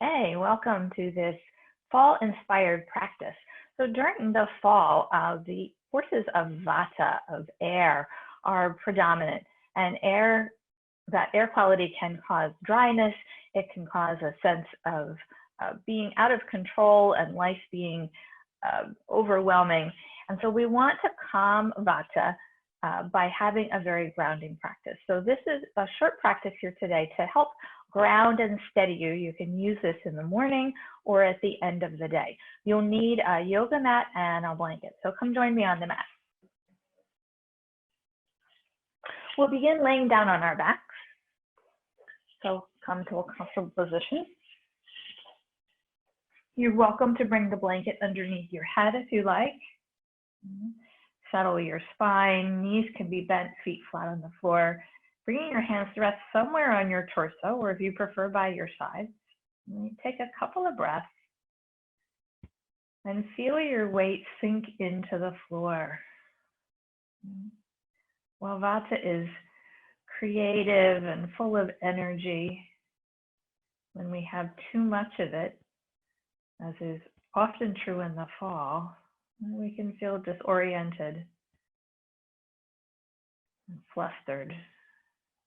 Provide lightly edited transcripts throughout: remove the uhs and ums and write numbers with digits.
Hey, welcome to this fall-inspired practice. So during the fall, the forces of Vata, of air, are predominant, and that air quality can cause dryness. It can cause a sense of being out of control and life being overwhelming. And so we want to calm Vata by having a very grounding practice. So this is a short practice here today to help ground and steady you. You can use this in the morning or at the end of the day. You'll need a yoga mat and a blanket. So come join me on the mat. We'll begin laying down on our backs. So come to a comfortable position. You're welcome to bring the blanket underneath your head if you like. Settle your spine, knees can be bent, feet flat on the floor. Bringing your hands to rest somewhere on your torso, or if you prefer by your side. Take a couple of breaths and feel your weight sink into the floor. While Vata is creative and full of energy, when we have too much of it, as is often true in the fall, we can feel disoriented and flustered.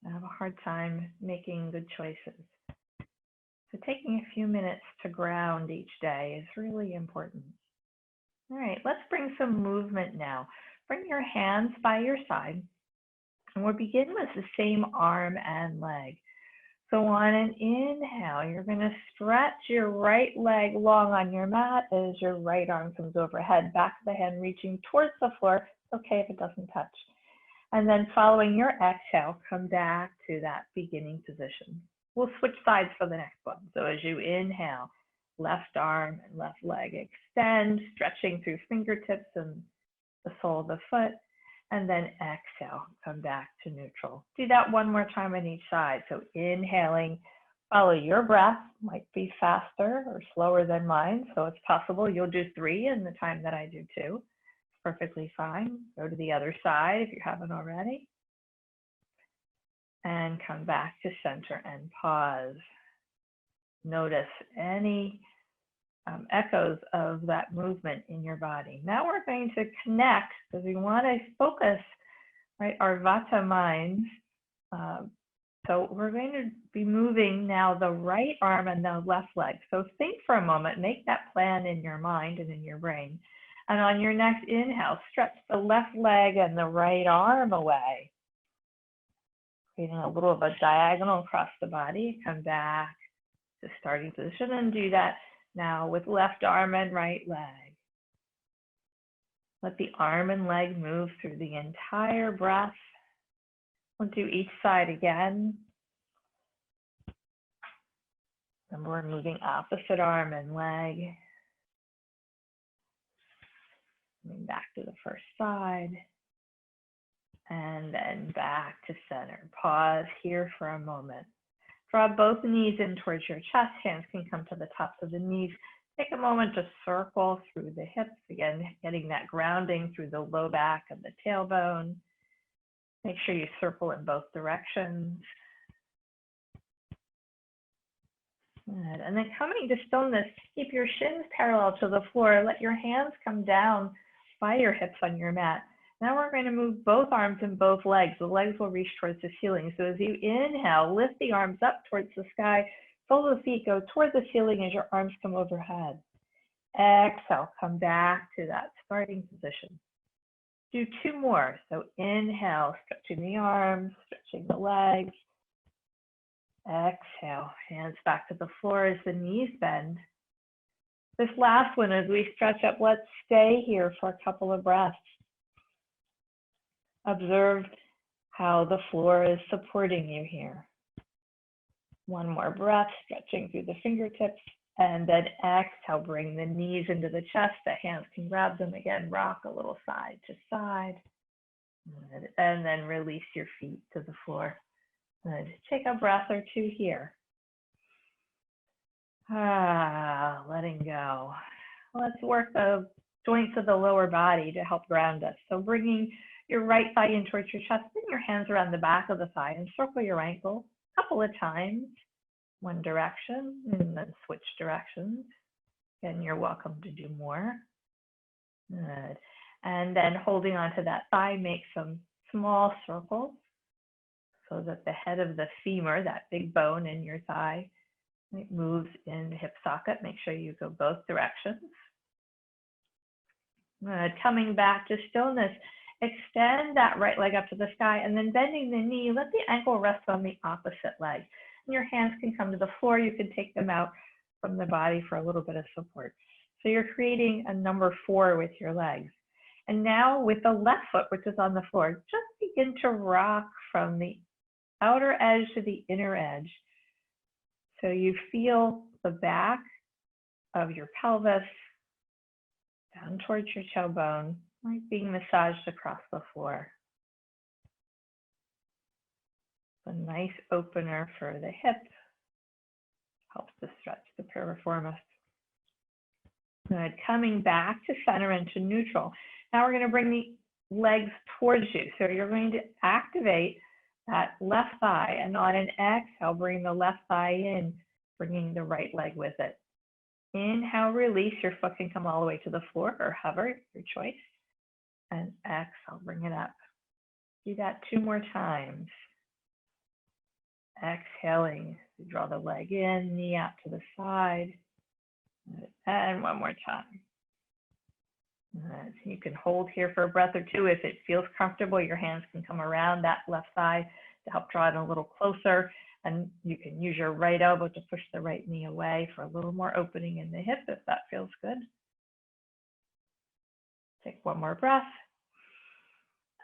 I have a hard time making good choices. So taking a few minutes to ground each day is really important. All right, let's bring some movement now. Bring your hands by your side, and we'll begin with the same arm and leg. So on an inhale, you're going to stretch your right leg long on your mat as your right arm comes overhead, back of the hand reaching towards the floor. It's okay if it doesn't touch. And then following your exhale, come back to that beginning position. We'll switch sides for the next one. So as you inhale, left arm and left leg extend, stretching through fingertips and the sole of the foot. And then exhale, come back to neutral. Do that one more time on each side. So inhaling, follow your breath, might be faster or slower than mine. So it's possible you'll do 3 in the time that I do 2. Perfectly fine. Go to the other side if you haven't already. And come back to center and pause. Notice any echoes of that movement in your body. Now we're going to connect because we want to focus, right, our Vata minds. So we're going to be moving now the right arm and the left leg. So think for a moment, make that plan in your mind and in your brain. And on your next inhale, stretch the left leg and the right arm away, creating a little of a diagonal across the body. Come back to starting position and do that now with left arm and right leg. Let the arm and leg move through the entire breath. We'll do each side again. And we're moving opposite arm and leg. Coming back to the first side. And then back to center. Pause here for a moment. Draw both knees in towards your chest. Hands can come to the tops of the knees. Take a moment to circle through the hips. Again, getting that grounding through the low back and the tailbone. Make sure you circle in both directions. Good. And then coming to stillness, keep your shins parallel to the floor. Let your hands come down by your hips on your mat. Now we're going to move both arms and both legs. The legs will reach towards the ceiling. So as you inhale, lift the arms up towards the sky. Soles of the feet go towards the ceiling as your arms come overhead. Exhale, come back to that starting position. Do 2 more. So inhale, stretching the arms, stretching the legs. Exhale, hands back to the floor as the knees bend. This last one, as we stretch up, let's stay here for a couple of breaths. Observe how the floor is supporting you here. One more breath, stretching through the fingertips, and then exhale, bring the knees into the chest. The hands can grab them again, rock a little side to side, and then release your feet to the floor. Good. Take a breath or 2 here. Letting go. Let's work the joints of the lower body to help ground us. So bringing your right thigh in towards your chest, bring your hands around the back of the thigh and circle your ankle a couple of times. one direction and then switch directions. And you're welcome to do more. Good. And then holding onto that thigh, make some small circles so that the head of the femur, that big bone in your thigh, it moves in the hip socket. Make sure you go both directions. Coming back to stillness, extend that right leg up to the sky and then bending the knee, let the ankle rest on the opposite leg. And your hands can come to the floor. You can take them out from the body for a little bit of support. So you're creating a number 4 with your legs. And now with the left foot, which is on the floor, just begin to rock from the outer edge to the inner edge. So you feel the back of your pelvis down towards your tailbone, like being massaged across the floor. A nice opener for the hip, helps to stretch the piriformis. Good. Coming back to center and to neutral. Now we're going to bring the legs towards you. So you're going to activate that left thigh, and on an exhale, bring the left thigh in, bringing the right leg with it. Inhale, release. Your foot can come all the way to the floor or hover, your choice. And exhale, bring it up. Do that 2 more times. Exhaling, you draw the leg in, knee out to the side. And 1 more time. You can hold here for a breath or 2. If it feels comfortable, your hands can come around that left thigh to help draw it a little closer. And you can use your right elbow to push the right knee away for a little more opening in the hip if that feels good. Take 1 more breath.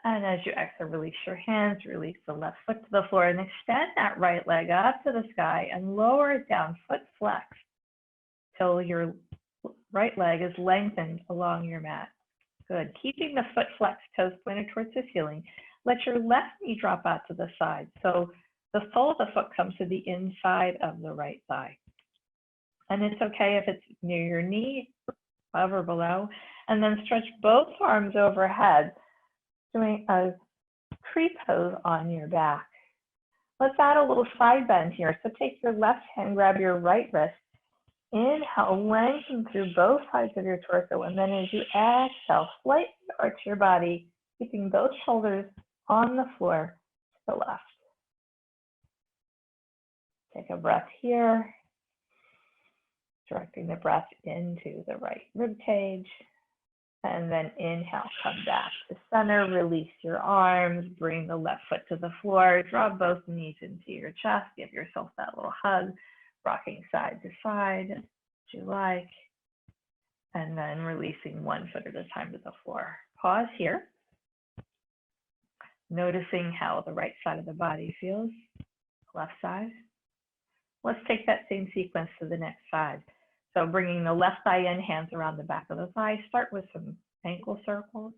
And as you exhale, release your hands, release the left foot to the floor, and extend that right leg up to the sky and lower it down, foot flex, till your right leg is lengthened along your mat. Good. Keeping the foot flexed, toes pointed towards the ceiling. Let your left knee drop out to the side. So the sole of the foot comes to the inside of the right thigh. And it's okay if it's near your knee, above or below. And then stretch both arms overhead, doing a tree pose on your back. Let's add a little side bend here. So take your left hand, grab your right wrist. Inhale, lengthen through both sides of your torso. And then as you exhale, slightly arch your body, keeping both shoulders on the floor to the left. Take a breath here, directing the breath into the right rib cage. And then inhale, come back to center, release your arms, bring the left foot to the floor, draw both knees into your chest, give yourself that little hug, rocking side to side, as you like, and then releasing 1 foot at a time to the floor. Pause here, noticing how the right side of the body feels, left side. Let's take that same sequence to the next side. So bringing the left thigh in, hands around the back of the thigh. Start with some ankle circles,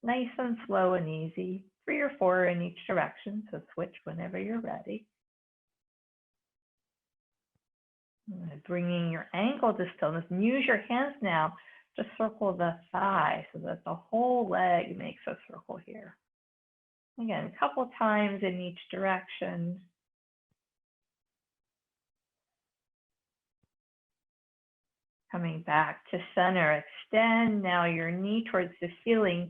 nice and slow and easy, 3 or 4 in each direction. So switch whenever you're ready. Bringing your ankle to stillness, and use your hands now to circle the thigh so that the whole leg makes a circle here. Again, a couple times in each direction. Coming back to center, extend now your knee towards the ceiling,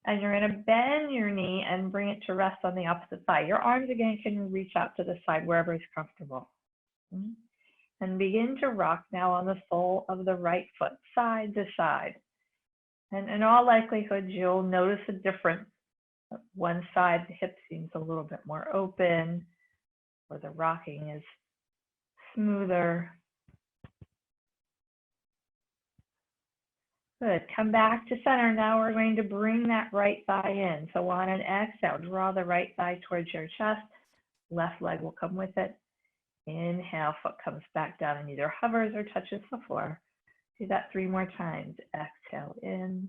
and you're going to bend your knee and bring it to rest on the opposite side. Your arms again can reach out to the side wherever is comfortable. And begin to rock now on the sole of the right foot, side to side. And in all likelihood, you'll notice a difference. One side, the hip seems a little bit more open, or the rocking is smoother. Good. Come back to center. Now we're going to bring that right thigh in. So on an exhale, draw the right thigh towards your chest. Left leg will come with it. Inhale, foot comes back down and either hovers or touches the floor. Do that 3 more times. Exhale in.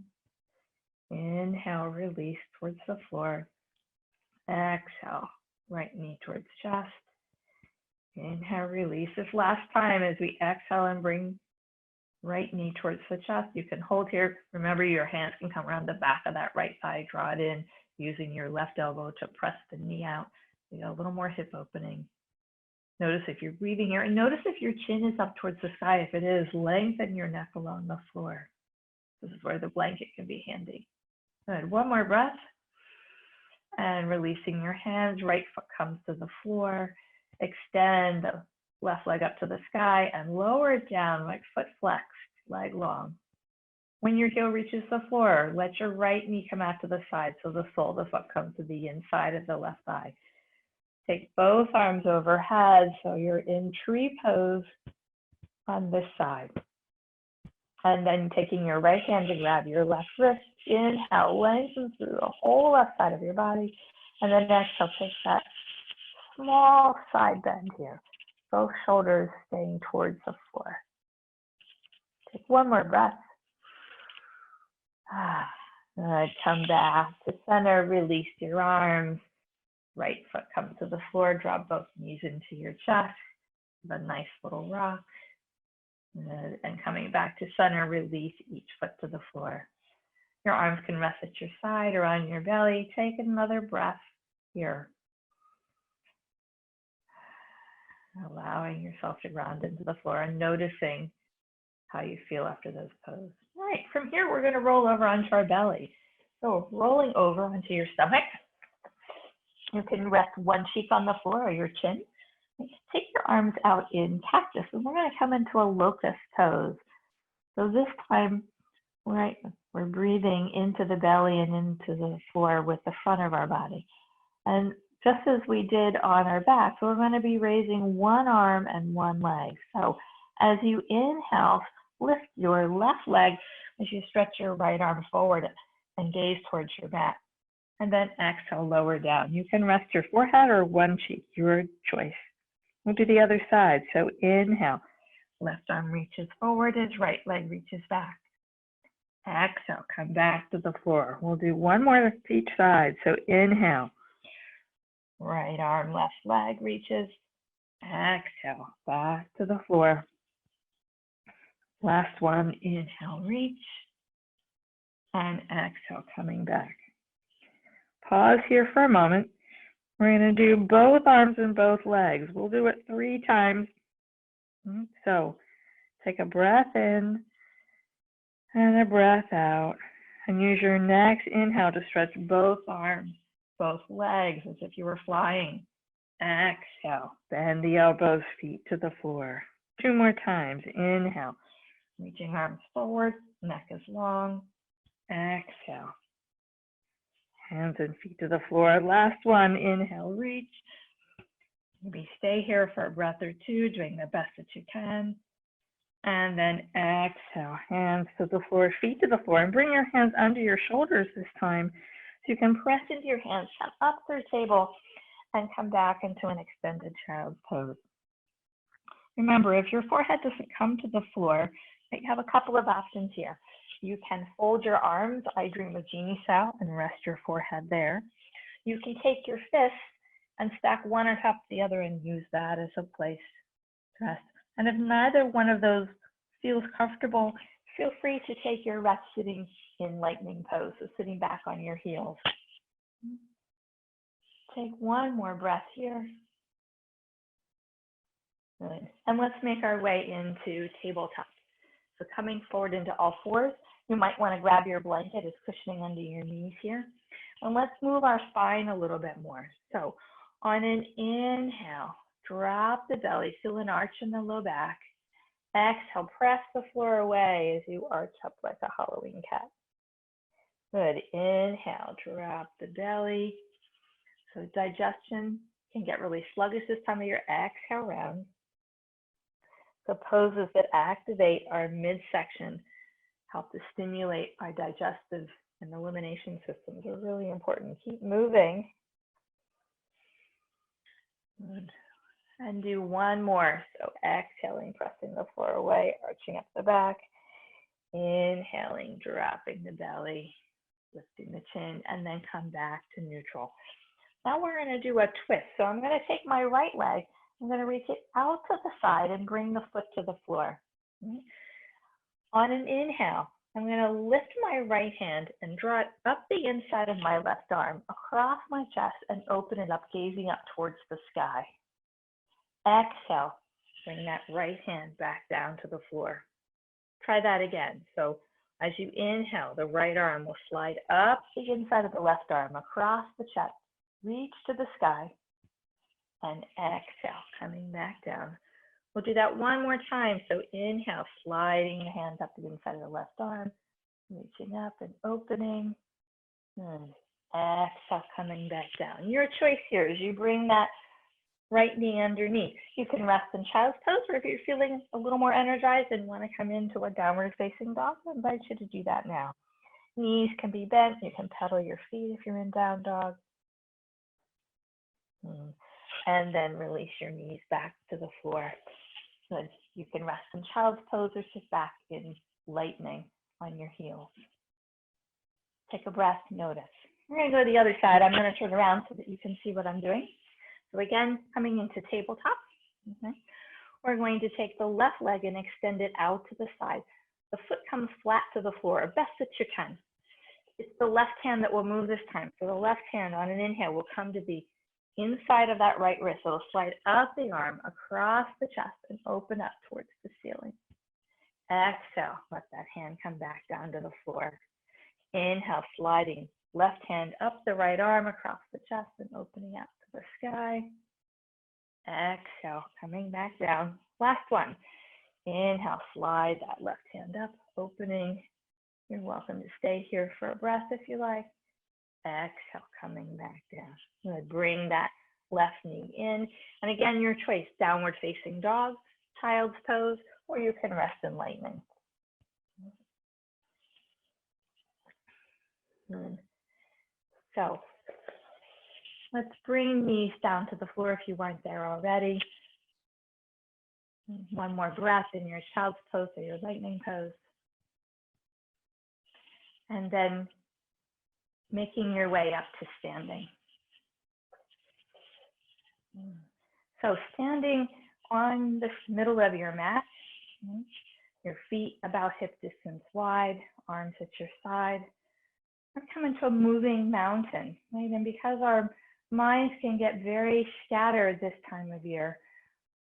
Inhale, release towards the floor. Exhale, right knee towards chest. Inhale, release. This last time as we exhale and bring right knee towards the chest. You can hold here. Remember, your hands can come around the back of that right thigh. Draw it in using your left elbow to press the knee out. You got a little more hip opening. Notice if you're breathing here, and notice if your chin is up towards the sky. If it is, lengthen your neck along the floor. This is where the blanket can be handy. Good. One more breath. And releasing your hands, right foot comes to the floor. Extend the left leg up to the sky and lower it down, like foot flexed, leg long. When your heel reaches the floor, let your right knee come out to the side so the sole of the foot comes to the inside of the left thigh. Take both arms overhead so you're in tree pose on this side. And then taking your right hand to grab your left wrist, inhale, lengthen through the whole left side of your body. And then exhale, take that small side bend here. Both shoulders staying towards the floor. Take one more breath. Good. Come back to center, release your arms. Right foot comes to the floor, drop both knees into your chest. Have a nice little rock. And coming back to center, release each foot to the floor. Your arms can rest at your side or on your belly. Take another breath here. Allowing yourself to ground into the floor and noticing how you feel after those poses. All right, from here, we're going to roll over onto our belly. So rolling over onto your stomach. You can rest one cheek on the floor or your chin. Take your arms out in cactus, and we're going to come into a locust pose. So this time, right, we're breathing into the belly and into the floor with the front of our body. And just as we did on our back, so we're going to be raising one arm and one leg. So as you inhale, lift your left leg as you stretch your right arm forward and gaze towards your back. And then exhale, lower down. You can rest your forehead or one cheek, your choice. We'll do the other side. So inhale, left arm reaches forward as right leg reaches back. Exhale, come back to the floor. We'll do one more to each side. So inhale, right arm, left leg reaches. Exhale, back to the floor. Last one, inhale, reach. And exhale, coming back. Pause here for a moment. We're going to do both arms and both legs. We'll do it 3 times. So take a breath in and a breath out. And use your next inhale to stretch both arms, both legs as if you were flying. Exhale, bend the elbows, feet to the floor. 2 more times. Inhale, reaching arms forward, neck is long. Exhale. Hands and feet to the floor. Last one, inhale, reach. Maybe stay here for a breath or 2, doing the best that you can. And then exhale, hands to the floor, feet to the floor, and bring your hands under your shoulders this time. So you can press into your hands, come up through table, and come back into an extended child's pose. Remember, if your forehead doesn't come to the floor, you have a couple of options here. You can fold your arms, I dream of Genie style, and rest your forehead there. You can take your fists and stack one on top of the other and use that as a place to rest. And if neither one of those feels comfortable, feel free to take your rest sitting in lightning pose, so sitting back on your heels. Take one more breath here. Good. And let's make our way into tabletop. So coming forward into all fours, you might want to grab your blanket. It's cushioning under your knees here. And let's move our spine a little bit more. So on an inhale, drop the belly, feel an arch in the low back. Exhale, press the floor away as you arch up like a Halloween cat. Good. Inhale, drop the belly. So digestion can get really sluggish this time of year. Exhale, round. The poses that activate our midsection help to stimulate our digestive and elimination systems are really important. Keep moving. Good. And do one more. So exhaling, pressing the floor away, arching up the back. Inhaling, dropping the belly, lifting the chin, and then come back to neutral. Now we're going to do a twist. So I'm going to take my right leg. I'm going to reach it out to the side and bring the foot to the floor. On an inhale, I'm going to lift my right hand and draw it up the inside of my left arm, across my chest, and open it up, gazing up towards the sky. Exhale, bring that right hand back down to the floor. Try that again. So as you inhale, the right arm will slide up the inside of the left arm, across the chest, reach to the sky, and exhale, coming back down. We'll do that one more time. So inhale, sliding the hands up the inside of the left arm, reaching up and opening, and exhale, coming back down. Your choice here is you bring that right knee underneath. You can rest in child's pose, or if you're feeling a little more energized and want to come into a downward facing dog, I invite you to do that now. Knees can be bent. You can pedal your feet if you're in down dog. And then release your knees back to the floor. Good. You can rest in child's pose or sit back in lightning on your heels. Take a breath, notice. We're going to go to the other side. I'm going to turn around so that you can see what I'm doing. So again, coming into tabletop, okay. We're going to take the left leg and extend it out to the side. The foot comes flat to the floor, best that you can. It's the left hand that will move this time. So the left hand on an inhale will come to the inside of that right wrist. It'll slide up the arm, across the chest, and open up towards the ceiling. Exhale, let that hand come back down to the floor. Inhale, sliding left hand up the right arm, across the chest, and opening out to the sky. Exhale, coming back down. Last one. Inhale, slide that left hand up, opening. You're welcome to stay here for a breath if you like. Exhale, coming back down. I'm going to bring that left knee in. And again, your choice, downward facing dog, child's pose, or you can rest in lightning. So let's bring knees down to the floor if you weren't there already. One more breath in your child's pose or your lightning pose. And then making your way up to standing. So standing on the middle of your mat, your feet about hip distance wide, arms at your side. We're coming to a moving mountain, right? And because our minds can get very scattered this time of year,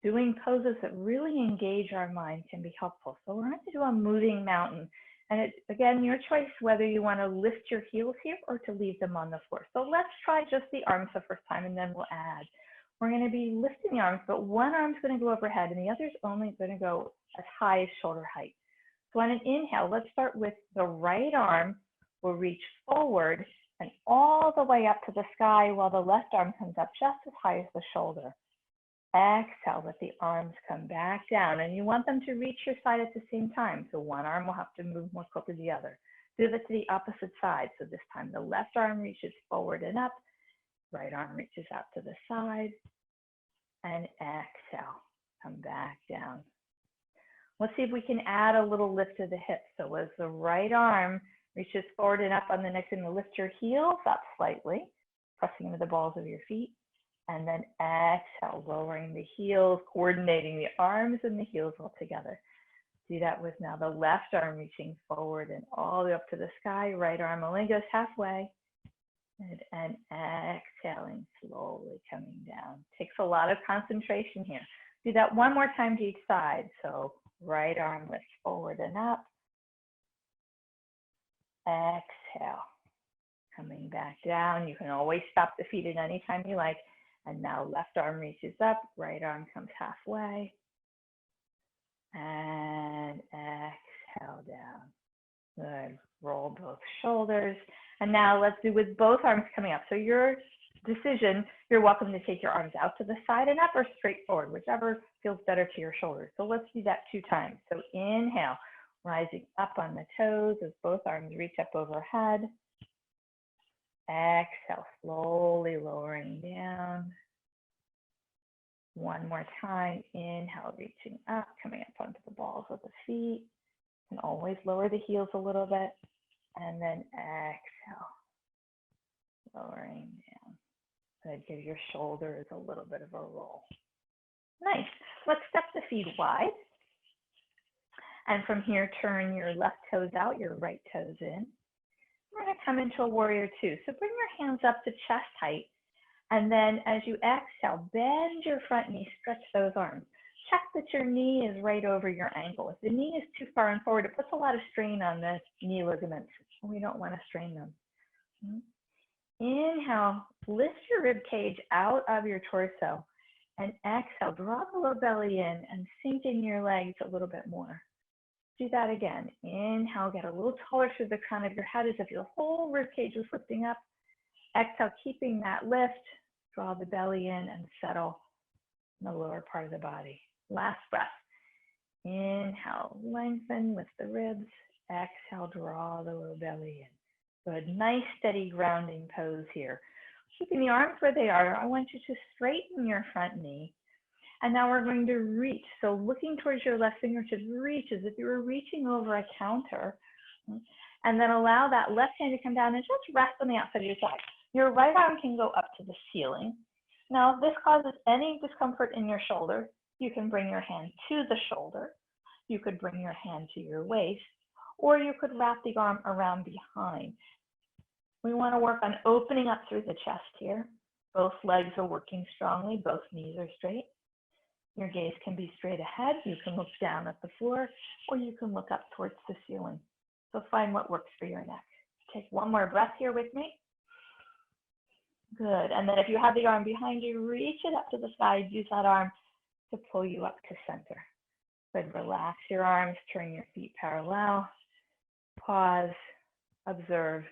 doing poses that really engage our mind can be helpful. So we're going to do a moving mountain. And it's, again, your choice whether you want to lift your heels here or to leave them on the floor. So let's try just the arms the first time, and then we'll add. We're going to be lifting the arms, but one arm's going to go overhead, and the other's only going to go as high as shoulder height. So on an inhale, let's start with the right arm. We'll reach forward and all the way up to the sky while the left arm comes up just as high as the shoulder. Exhale, let the arms come back down, and you want them to reach your side at the same time. So one arm will have to move more close to the other. Do that to the opposite side. So this time the left arm reaches forward and up, right arm reaches out to the side, and exhale, come back down. Let's see if we can add a little lift to the hips. So as the right arm reaches forward and up on the next, and lift your heels up slightly, pressing into the balls of your feet. And then exhale, lowering the heels, coordinating the arms and the heels all together. Do that with now the left arm reaching forward and all the way up to the sky. Right arm only goes halfway. And exhaling, slowly coming down. Takes a lot of concentration here. Do that one more time to each side. So right arm lifts forward and up. Exhale, coming back down. You can always stop the feet at any time you like. And now left arm reaches up, right arm comes halfway. And exhale down. Good. Roll both shoulders. And now let's do with both arms coming up. So your decision, you're welcome to take your arms out to the side and up or straight forward, whichever feels better to your shoulders. So let's do that 2 times. So inhale, rising up on the toes as both arms reach up overhead. Exhale, slowly lowering down. One more time. Inhale, reaching up, coming up onto the balls of the feet. And always lower the heels a little bit. And then exhale, lowering down. Good. Give your shoulders a little bit of a roll. Nice. Let's step the feet wide. And from here, turn your left toes out, your right toes in. We're going to come into a warrior 2. So bring your hands up to chest height And then as you exhale, bend your front knee, stretch those arms. Check that your knee is right over your ankle. If the knee is too far and forward, it puts a lot of strain on the knee ligaments. We don't want to strain them. Inhale, lift your rib cage out of your torso, and exhale, draw the low belly in and sink in your legs a little bit more. Do that again. Inhale, get a little taller through the crown of your head as if your whole rib cage was lifting up. Exhale, keeping that lift, draw the belly in and settle in the lower part of the body. Last breath. Inhale, lengthen, lift the ribs. Exhale, draw the low belly in. Good, nice steady grounding pose here. Keeping the arms where they are, I want you to straighten your front knee. And now we're going to reach. So looking towards your left fingertips, reach as if you were reaching over a counter. And then allow that left hand to come down and just rest on the outside of your thigh. Your right arm can go up to the ceiling. Now, if this causes any discomfort in your shoulder, you can bring your hand to the shoulder. You could bring your hand to your waist, or you could wrap the arm around behind. We want to work on opening up through the chest here. Both legs are working strongly. Both knees are straight. Your gaze can be straight ahead. You can look down at the floor, or you can look up towards the ceiling. So find what works for your neck. Take one more breath here with me. Good. And then if you have the arm behind you, reach it up to the side. Use that arm to pull you up to center. Good. Relax your arms. Turn your feet parallel. Pause. Observe.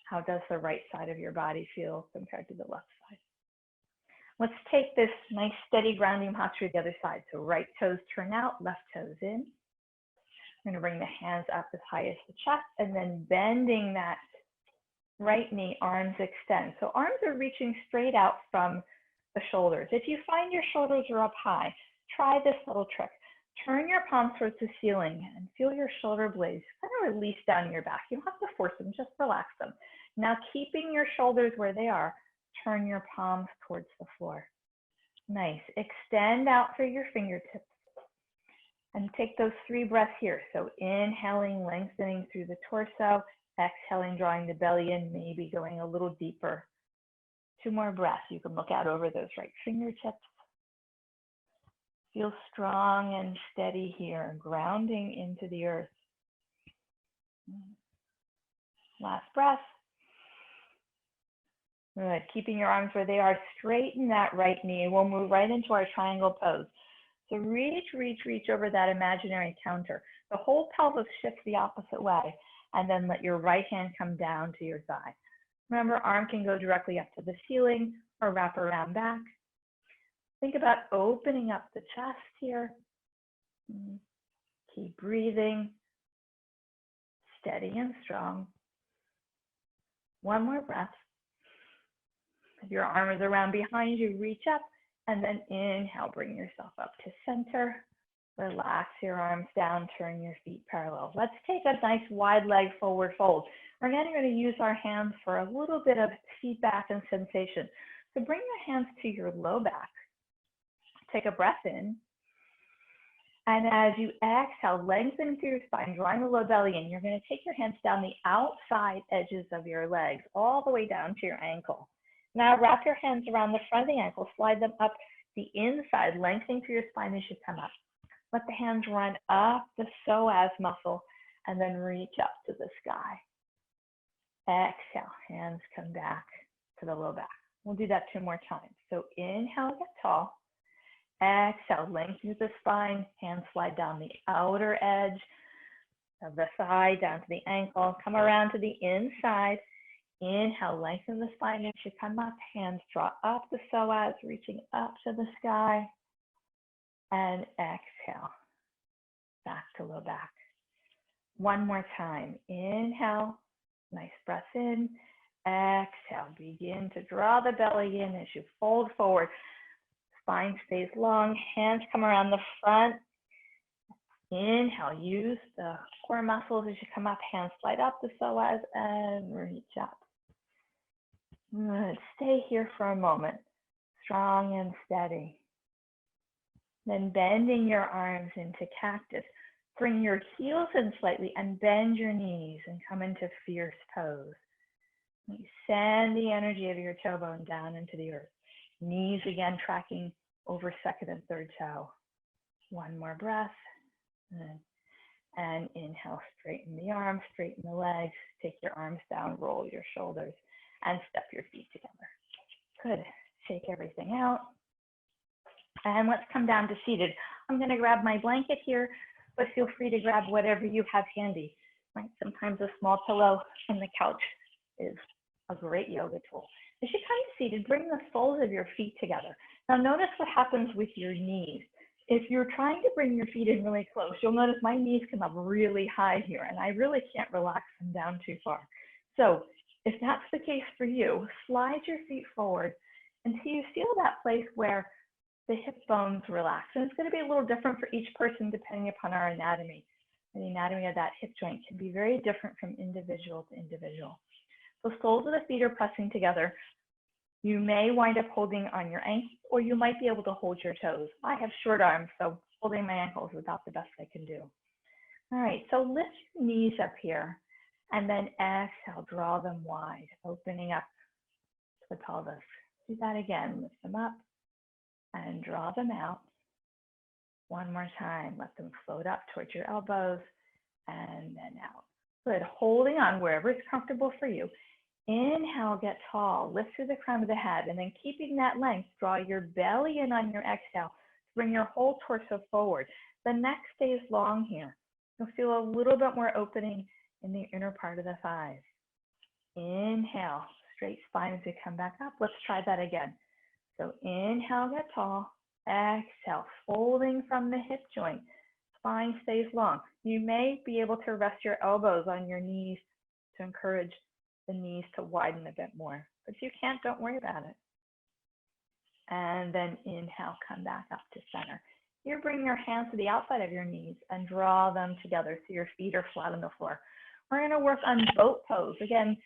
How does the right side of your body feel compared to the left side? Let's take this nice steady grounding posture to the other side. So right toes turn out, left toes in. I'm going to bring the hands up as high as the chest and then bending that right knee, arms extend. So arms are reaching straight out from the shoulders. If you find your shoulders are up high, try this little trick. Turn your palms towards the ceiling and feel your shoulder blades kind of release down your back. You don't have to force them, just relax them. Now keeping your shoulders where they are, turn your palms towards the floor. Nice. Extend out through your fingertips and take those 3 breaths here. So inhaling, lengthening through the torso, exhaling, drawing the belly in, maybe going a little deeper. 2 more breaths. You can look out over those right fingertips. Feel strong and steady here, grounding into the earth. Last breath. Good. Keeping your arms where they are, straighten that right knee. We'll move right into our triangle pose. So reach, reach, reach over that imaginary counter. The whole pelvis shifts the opposite way, and then let your right hand come down to your thigh. Remember, arm can go directly up to the ceiling or wrap around back. Think about opening up the chest here. Keep breathing, steady and strong. 1 more breath. If your arm is around behind you, reach up and then inhale, bring yourself up to center. Relax your arms down, turn your feet parallel. Let's take a nice wide leg forward fold. We're now going to use our hands for a little bit of feedback and sensation. So bring your hands to your low back. Take a breath in. And as you exhale, lengthen through your spine, drawing the low belly in. You're going to take your hands down the outside edges of your legs, all the way down to your ankle. Now wrap your hands around the front of the ankle, slide them up the inside, lengthening through your spine as you come up. Let the hands run up the psoas muscle and then reach up to the sky. Exhale, hands come back to the low back. We'll do that 2 more times. So inhale, get tall. Exhale, lengthen the spine, hands slide down the outer edge of the thigh, down to the ankle, come around to the inside. Inhale, lengthen the spine as you come up, hands draw up the psoas, reaching up to the sky. And exhale, back to low back. 1 more time, inhale, nice breath in. Exhale, begin to draw the belly in as you fold forward. Spine stays long, hands come around the front. Inhale, use the core muscles as you come up, hands slide up the psoas and reach up. Good. Stay here for a moment, strong and steady. Then bending your arms into cactus. Bring your heels in slightly and bend your knees and come into fierce pose. You send the energy of your tailbone down into the earth. Knees again tracking over second and third toe. One more breath. And inhale, straighten the arms, straighten the legs, take your arms down, roll your shoulders, and step your feet together. Good. Shake everything out. And let's come down to seated. I'm going to grab my blanket here, but feel free to grab whatever you have handy. Right? Sometimes a small pillow from the couch is a great yoga tool. As you come to seated, bring the soles of your feet together. Now notice what happens with your knees. If you're trying to bring your feet in really close, you'll notice my knees come up really high here, and I really can't relax them down too far. So if that's the case for you, slide your feet forward until you feel that place where the hip bones relax. And it's going to be a little different for each person depending upon our anatomy. The anatomy of that hip joint can be very different from individual to individual. So soles of the feet are pressing together. You may wind up holding on your ankles, or you might be able to hold your toes. I have short arms, so holding my ankles is about the best I can do. All right, so lift your knees up here, and then exhale, draw them wide, opening up the pelvis. Do that again, lift them up and draw them out. One more time, let them float up towards your elbows and then out. Good, holding on wherever is comfortable for you. Inhale, get tall, lift through the crown of the head, and then keeping that length, draw your belly in on your exhale. Bring your whole torso forward. The neck stays long here. You'll feel a little bit more opening in the inner part of the thighs. Inhale, straight spine as you come back up. Let's try that again. So inhale, get tall. Exhale, folding from the hip joint. Spine stays long. You may be able to rest your elbows on your knees to encourage the knees to widen a bit more. But if you can't, don't worry about it. And then inhale, come back up to center. Here, bring your hands to the outside of your knees and draw them together so your feet are flat on the floor. We're going to work on boat pose. Again,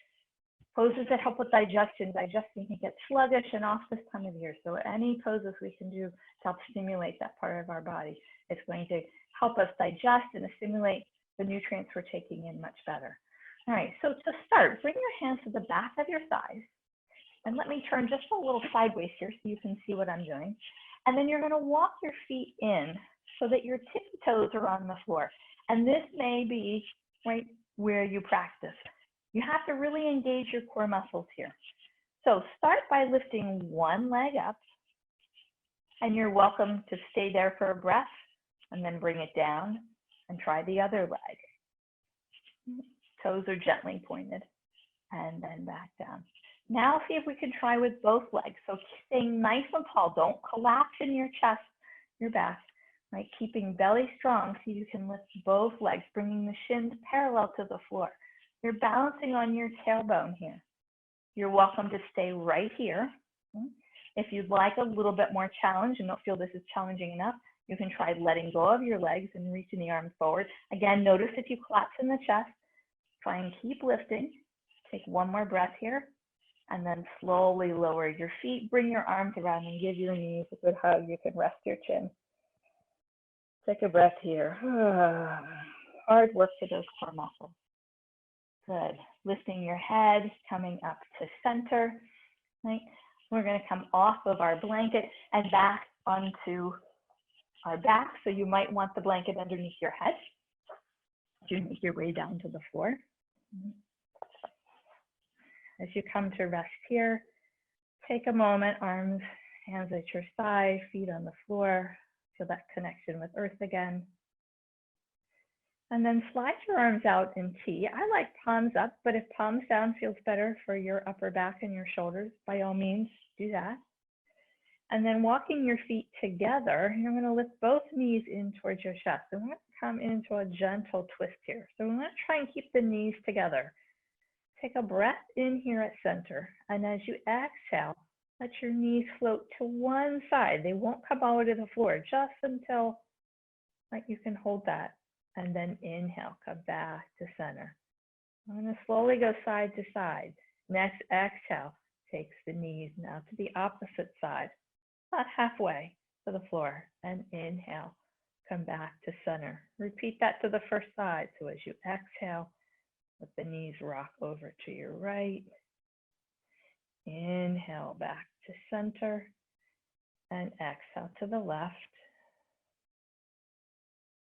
poses that help with digestion. Digestion can get sluggish and off this time of year. So any poses we can do to help stimulate that part of our body, it's going to help us digest and stimulate the nutrients we're taking in much better. All right, so to start, bring your hands to the back of your thighs. And let me turn just a little sideways here so you can see what I'm doing. And then you're going to walk your feet in so that your tippy toes are on the floor. And this may be right where you practice. You have to really engage your core muscles here. So start by lifting one leg up, and you're welcome to stay there for a breath and then bring it down and try the other leg. Toes are gently pointed and then back down. Now see if we can try with both legs. So staying nice and tall, don't collapse in your chest, your back, right? Keeping belly strong so you can lift both legs, bringing the shins parallel to the floor. You're balancing on your tailbone here. You're welcome to stay right here. If you'd like a little bit more challenge and don't feel this is challenging enough, you can try letting go of your legs and reaching the arms forward. Again, notice if you collapse in the chest, try and keep lifting. Take one more breath here, and then slowly lower your feet. Bring your arms around and give your knees a good hug. You can rest your chin. Take a breath here. Hard work for those core muscles. Good. Lifting your head, coming up to center. Right? We're going to come off of our blanket and back onto our back. So you might want the blanket underneath your head. You make your way down to the floor. As you come to rest here, take a moment, arms, hands at your side, feet on the floor. Feel that connection with earth again. And then slide your arms out in T. I like palms up, but if palms down feels better for your upper back and your shoulders, by all means, do that. And then walking your feet together, you're going to lift both knees in towards your chest. And we're going to come into a gentle twist here. So we're going to try and keep the knees together. Take a breath in here at center. And as you exhale, let your knees float to one side. They won't come all the way to the floor, just until you can hold that. And then inhale, come back to center. I'm going to slowly go side to side. Next exhale takes the knees now to the opposite side, about halfway to the floor. And inhale, come back to center. Repeat that to the first side. So as you exhale, let the knees rock over to your right. Inhale, back to center. And exhale to the left.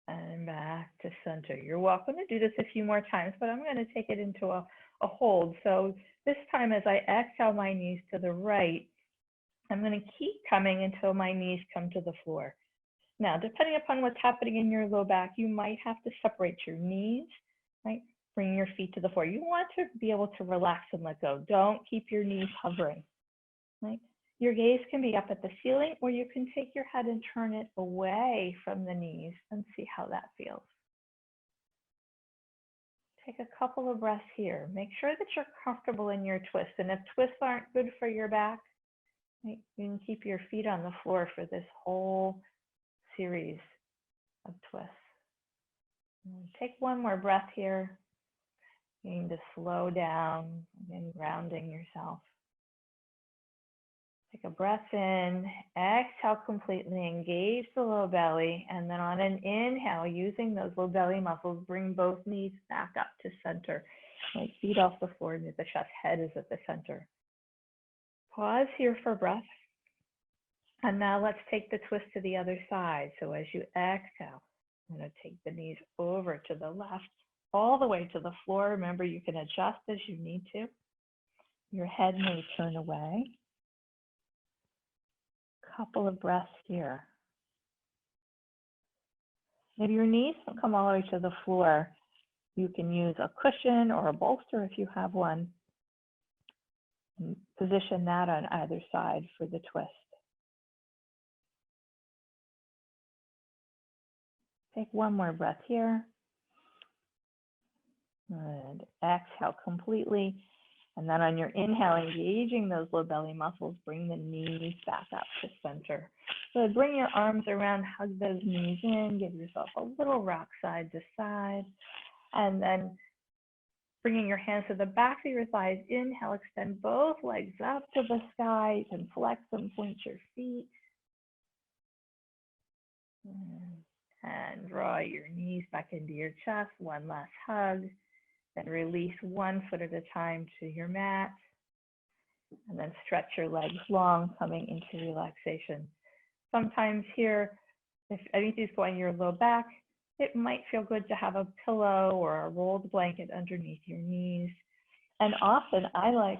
And back to center. You're welcome to do this a few more times, but I'm going to take it into a hold. So this time as I exhale my knees to the right, I'm going to keep coming until my knees come to the floor. Now, depending upon what's happening in your low back, you might have to separate your knees, right? Bring your feet to the floor. You want to be able to relax and let go. Don't keep your knees hovering, right? Your gaze can be up at the ceiling, or you can take your head and turn it away from the knees and see how that feels. Take a couple of breaths here. Make sure that you're comfortable in your twist. And if twists aren't good for your back, right, you can keep your feet on the floor for this whole series of twists. Take one more breath here. You need to slow down and grounding yourself. Take a breath in, exhale completely, engage the low belly, and then on an inhale, using those low belly muscles, bring both knees back up to center. Like feet off the floor, near the chest, head is at the center. Pause here for breath. And now let's take the twist to the other side. So as you exhale, I'm going to take the knees over to the left, all the way to the floor. Remember, you can adjust as you need to. Your head may turn away. Couple of breaths here. If your knees don't come all the way to the floor, you can use a cushion or a bolster if you have one. And position that on either side for the twist. Take one more breath here. And exhale completely. And then on your inhale, engaging those low belly muscles, bring the knees back up to center. So bring your arms around, hug those knees in, give yourself a little rock side to side. And then bringing your hands to the back of your thighs, inhale, extend both legs up to the sky. You can flex and point your feet. And draw your knees back into your chest, one last hug. Then release one foot at a time to your mat. And then stretch your legs long, coming into relaxation. Sometimes here, if anything's going your low back, it might feel good to have a pillow or a rolled blanket underneath your knees. And often I like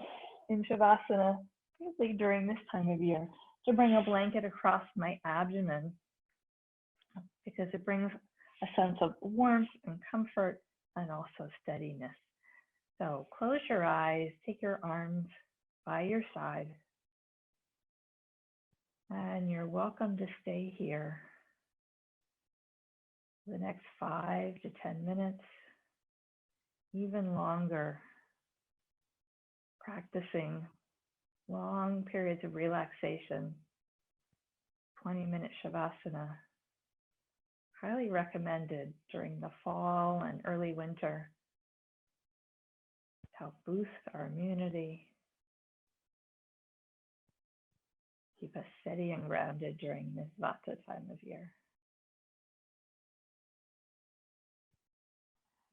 in Shavasana, particularly during this time of year, to bring a blanket across my abdomen because it brings a sense of warmth and comfort and also steadiness. So close your eyes, take your arms by your side, and you're welcome to stay here for the next 5 to 10 minutes, even longer, practicing long periods of relaxation, 20-minute Shavasana. Highly recommended during the fall and early winter to help boost our immunity, keep us steady and grounded during this Vata time of year.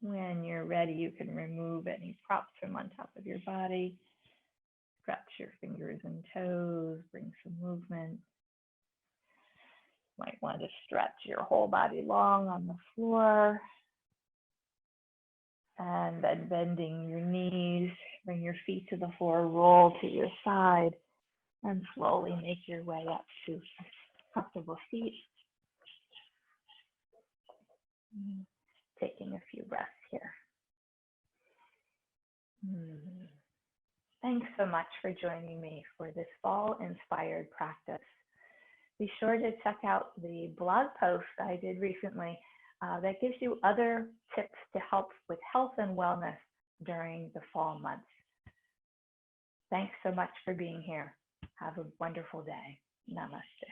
When you're ready, you can remove any props from on top of your body, scratch your fingers and toes, bring some movement. Might want to stretch your whole body long on the floor. And then bending your knees, bring your feet to the floor, roll to your side, and slowly make your way up to comfortable seat. Taking a few breaths here. Thanks so much for joining me for this fall-inspired practice. Be sure to check out the blog post I did recently that gives you other tips to help with health and wellness during the fall months. Thanks so much for being here. Have a wonderful day. Namaste.